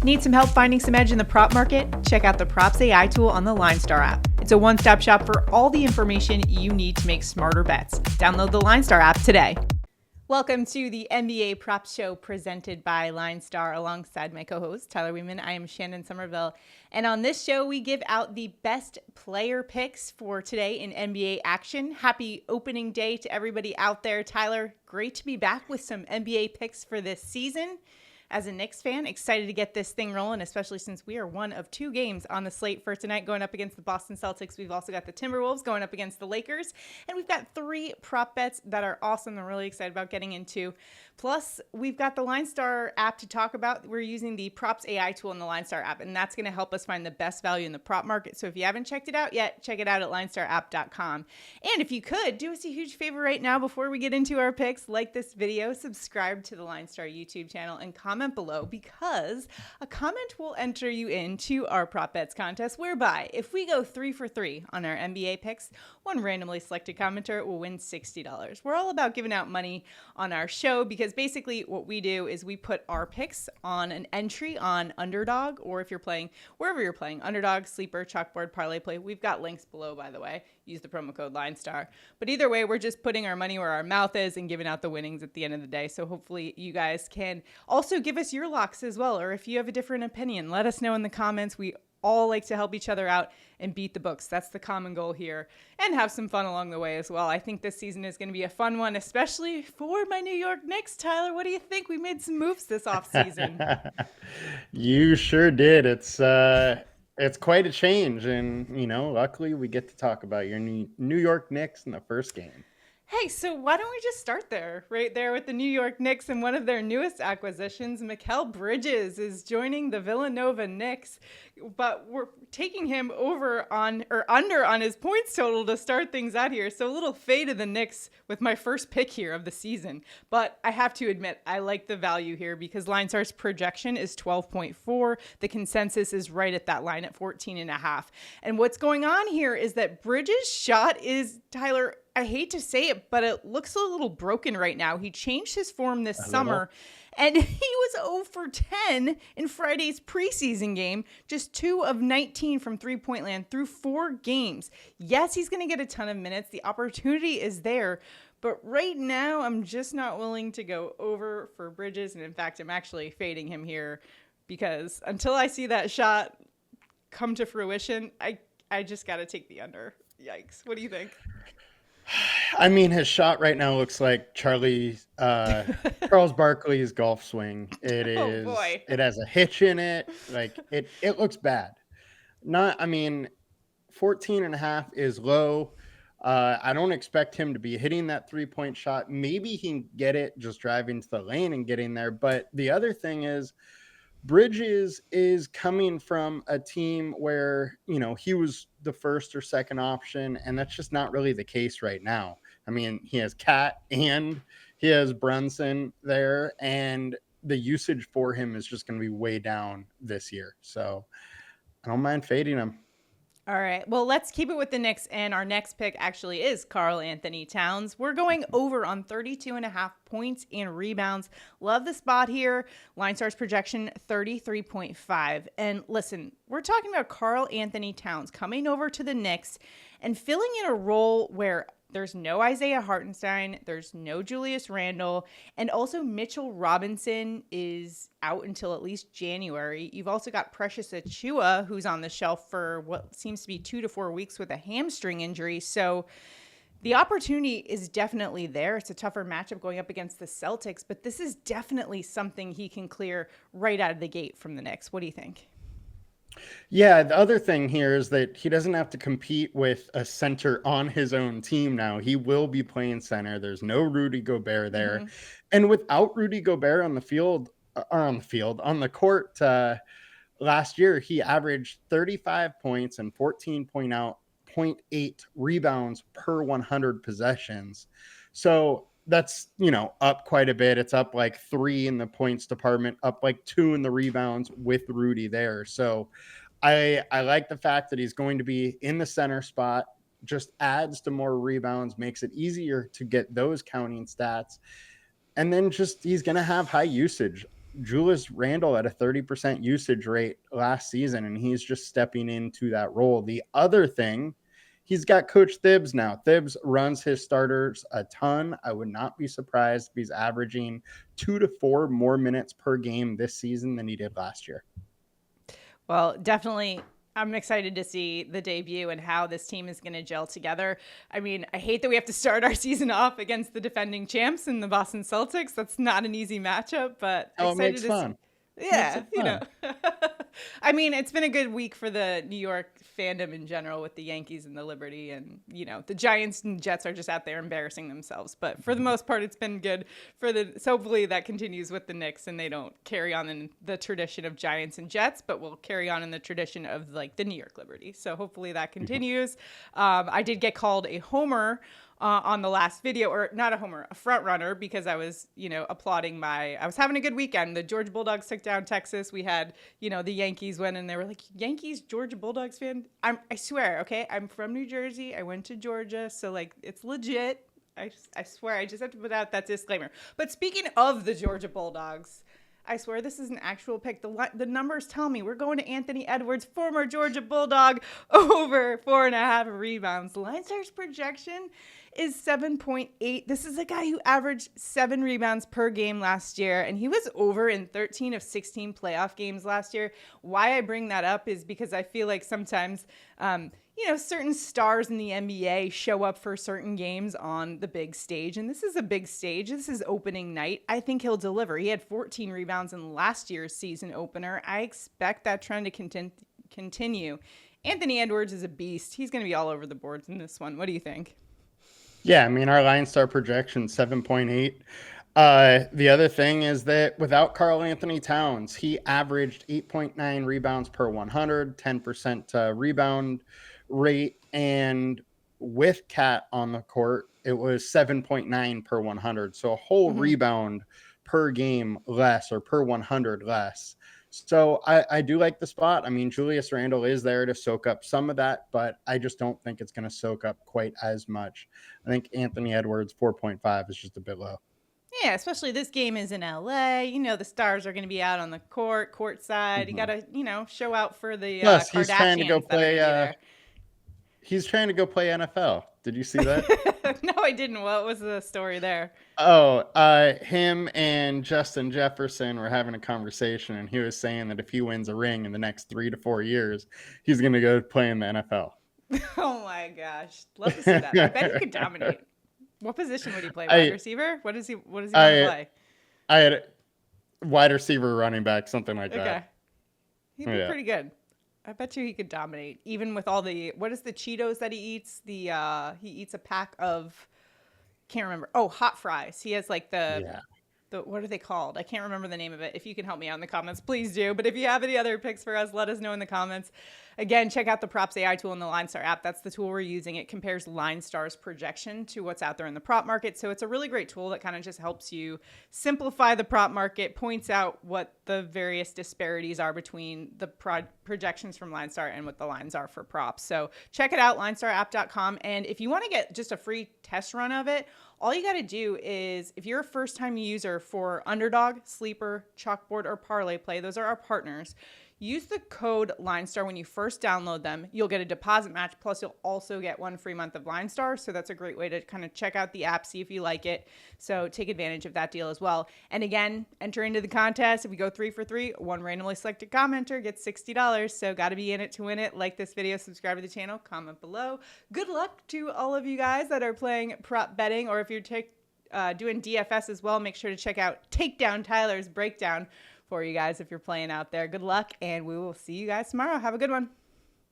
Need some help finding some edge in the prop market? Check out the Props AI tool on the LineStar app. It's a one-stop shop for all the information you need to make smarter bets. Download the LineStar app today. Welcome to the NBA Props Show presented by LineStar alongside my co-host, Tyler Wiemann. I am Shannon Sommerville. And on this show, we give out the best player picks for today in NBA action. Happy opening day to everybody out there. Tyler, great to be back with some NBA picks for this season. As a Knicks fan, excited to get this thing rolling, especially since we are one of two games on the slate for tonight going up against the Boston Celtics. We've also got the Timberwolves going up against the Lakers. And we've got three prop bets that are awesome. I'm really excited about getting into. Plus, we've got the LineStar app to talk about. We're using the Props AI tool in the LineStar app, and that's going to help us find the best value in the prop market. So if you haven't checked it out yet, check it out at linestarapp.com. And if you could, do us a huge favor right now before we get into our picks, like this video, subscribe to the LineStar YouTube channel, and comment below, because a comment will enter you into our prop bets contest, whereby if we go 3 for 3 on our NBA picks, one randomly selected commenter will win $60. We're all about giving out money on our show because basically what we do is we put our picks on an entry on Underdog, or if you're playing wherever you're playing, Underdog, Sleeper, Chalkboard, Parlay Play. We've got links below, by the way. Use the promo code LineStar. But either way, we're just putting our money where our mouth is and giving out the winnings at the end of the day. So hopefully you guys can also give us your locks as well, or if you have a different opinion, let us know in the comments. We all like to help each other out and beat the books. That's the common goal here, and have some fun along the way as well. I think this season is going to be a fun one, especially for my New York Knicks. Tyler, what do you think? We made some moves this offseason. You sure did. It's quite a change, and luckily we get to talk about your New York Knicks in the first game. Hey, so why don't we just start there, right there with the New York Knicks and one of their newest acquisitions. Mikal Bridges is joining the Villanova Knicks, but we're taking him over on or under on his points total to start things out here. So a little fade of the Knicks with my first pick here of the season. But I have to admit, I like the value here because LineStar's projection is 12.4. The consensus is right at that line at 14.5. And what's going on here is that Bridges' shot is, Tyler, I hate to say it, but it looks a little broken right now. He changed his form this summer, and he was 0 for 10 in Friday's preseason game, just 2 of 19 from three-point land through 4 games. Yes, he's going to get a ton of minutes. The opportunity is there, but right now I'm just not willing to go over for Bridges, and in fact, I'm actually fading him here because until I see that shot come to fruition, I just got to take the under. Yikes. What do you think? I mean, his shot right now looks like Charles Barkley's golf swing. It is. Oh boy. It has a hitch in it. Like it looks bad. 14.5 is low. I don't expect him to be hitting that 3-point shot. Maybe he can get it just driving to the lane and getting there. But the other thing is, Bridges is coming from a team where, he was the first or second option, and that's just not really the case right now. I mean, he has Cat and he has Brunson there, and the usage for him is just going to be way down this year. So I don't mind fading him. All right. Well, let's keep it with the Knicks, and our next pick actually is Karl Anthony Towns. We're going over on 32.5 points and rebounds. Love the spot here. LineStar's projection, 33.5. And listen, we're talking about Karl Anthony Towns coming over to the Knicks and filling in a role where there's no Isaiah Hartenstein, there's no Julius Randle, and also Mitchell Robinson is out until at least January. You've also got Precious Achiuwa, who's on the shelf for what seems to be 2 to 4 weeks with a hamstring injury. So the opportunity is definitely there. It's a tougher matchup going up against the Celtics, but this is definitely something he can clear right out of the gate from the Knicks. What do you think? Yeah, the other thing here is that he doesn't have to compete with a center on his own team now. He will be playing center. There's no Rudy Gobert there. Mm-hmm. And without Rudy Gobert on the court last year, he averaged 35 points and 14.8 rebounds per 100 possessions. So that's, up quite a bit. It's up like 3 in the points department, up like 2 in the rebounds with Rudy there. So I like the fact that he's going to be in the center spot, just adds to more rebounds, makes it easier to get those counting stats. And then he's going to have high usage. Julius Randle at a 30% usage rate last season, and he's just stepping into that role. The other thing, he's got Coach Thibs now. Thibs runs his starters a ton. I would not be surprised if he's averaging 2 to 4 more minutes per game this season than he did last year. Well, definitely, I'm excited to see the debut and how this team is going to gel together. I mean, I hate that we have to start our season off against the defending champs in the Boston Celtics. That's not an easy matchup, but Excited to fun. Yeah, you know. I mean, it's been a good week for the New York fandom in general with the Yankees and the Liberty, and, you know, the Giants and Jets are just out there embarrassing themselves. But for the most part, it's been good so hopefully that continues with the Knicks and they don't carry on in the tradition of Giants and Jets, but will carry on in the tradition of like the New York Liberty. So hopefully that continues. I did get called a homer on the last video, or not a homer, a front runner, because I was, you know, applauding I was having a good weekend. The Georgia Bulldogs took down Texas. We had, you know, the Yankees win, and they were like, Yankees, Georgia Bulldogs fan? I swear, okay, I'm from New Jersey. I went to Georgia, so like it's legit. I swear, I just have to put out that disclaimer. But speaking of the Georgia Bulldogs, I swear this is an actual pick. The numbers tell me we're going to Anthony Edwards, former Georgia Bulldog, over 4.5 rebounds. LineStar's projection is 7.8. This is a guy who averaged 7 rebounds per game last year, and he was over in 13 of 16 playoff games last year. Why I bring that up is because I feel like sometimes, you know, certain stars in the NBA show up for certain games on the big stage, and this is a big stage. This is opening night. I think he'll deliver. He had 14 rebounds in last year's season opener. I expect that trend to continue. Anthony Edwards is a beast. He's going to be all over the boards in this one. What do you think? Yeah, I mean, our LineStar projection 7.8. The other thing is that without Karl Anthony Towns, he averaged 8.9 rebounds per 100, 10% rebound rate, and with Cat on the court, it was 7.9 per 100. So a whole rebound per game less, or per 100 less. So I do like the spot. I mean, Julius Randle is there to soak up some of that, but I just don't think it's going to soak up quite as much. I think Anthony Edwards 4.5 is just a bit low. Yeah, especially this game is in LA. You know, the stars are going to be out on the courtside. You got to, you know, show out for the Plus, Kardashians. he's trying to go play. He's trying to go play NFL. Did you see that? No, I didn't. What was the story there? Oh, him and Justin Jefferson were having a conversation, and he was saying that if he wins a ring in the next 3 to 4 years, he's going to go play in the NFL. Oh my gosh, love to see that. I bet he could dominate. What position would he play? Wide receiver? What does he want to play? I had wide receiver, running back, something like that. Okay, he'd be pretty good. I bet you he could dominate, even with all the, what is the Cheetos that he eats? He eats a pack of, can't remember. Oh, hot fries. He has like the what are they called? I can't remember the name of it. If you can help me out in the comments, please do. But if you have any other picks for us, let us know in the comments. Again, check out the Props AI tool in the LineStar app. That's the tool we're using. It compares LineStar's projection to what's out there in the prop market. So it's a really great tool that kind of just helps you simplify the prop market, points out what the various disparities are between the projections from LineStar and what the lines are for props. So check it out, linestarapp.com. And if you want to get just a free test run of it, all you got to do is, if you're a first-time user for Underdog, Sleeper, Chalkboard, or Parlay Play, those are our partners, use the code LineStar when you first download them. You'll get a deposit match, plus you'll also get 1 free month of LineStar. So that's a great way to kind of check out the app, see if you like it. So take advantage of that deal as well. And again, enter into the contest. If we go 3 for 3, one randomly selected commenter gets $60. So got to be in it to win it. Like this video, subscribe to the channel, comment below. Good luck to all of you guys that are playing prop betting, or if you're doing DFS as well, make sure to check out Takedown Tyler's breakdown for you guys if you're playing out there. Good luck, and we will see you guys tomorrow. Have a good one.